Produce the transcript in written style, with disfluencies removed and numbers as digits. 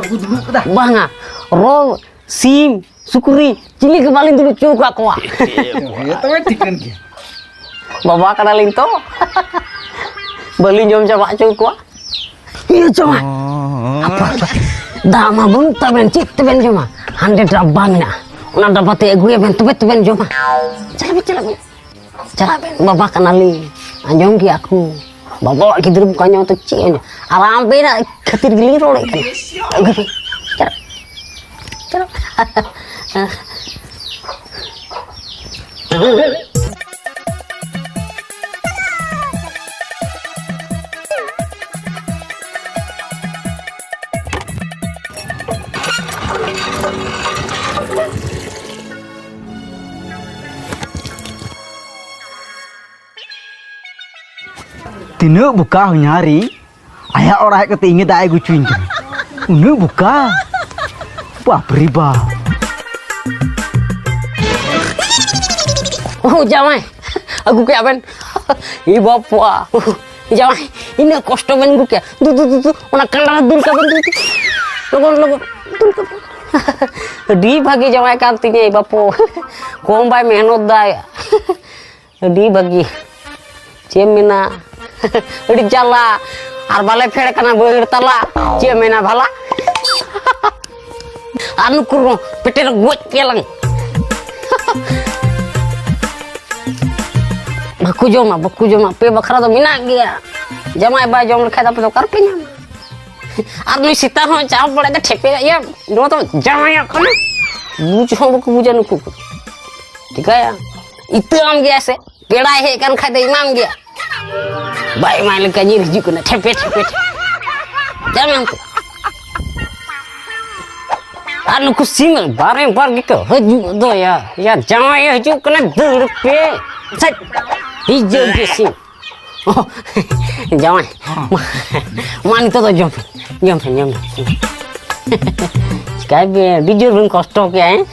aku dulu dah. Banga, ro, sim, sukuri, cili kebalin dulu cuka kuah. Ya tahu tikan ke. Bawa kenalin to. Beli jom coba cuka. Iya cuma. Apa? Dama bung taben cik taben cuma. Hande drabangnya. Una dapat gue ben tuben cuma. Cara ben bawa kenalin. Anjong ki aku. Bawa kidir bukannya untuk cik. Alam beda ketir giliro lek kan. Cara. Tino buka nyari. Ayah orang ketinggi tak aku cuin kan. Unu buka. Wah beriba. Oh jamai. Aku kayak apa? Ih bapak. Jamai. Ini kosto men gue kayak. Tuh. Una kandar dul kapan tuh. Logo. Dul kapan. Di bagi jamai kantinya bapak. Kombai mehnot daya. Di bagi. Cemina. Di jala. Arbale fere kana boir tala. Cemina bala. Anu kurung petir gue kelang. Baku joma pe bakara to mina gya. Jamai ba jom lekha ta to karpinya. Arnu sita ho cha pole ta thepe ya. Do to jamai kana. Bujo baku bujan ku. Dikaya. Itu am gya se. Peda he kan kha de imam gya. Bai mai lekha nyir ji kuna thepe. Jamai anu ku singal bareng gitu haju do ya jamai haju kena durpe set hijau gesi oh jamai man itu jom kai be dijur kosto ke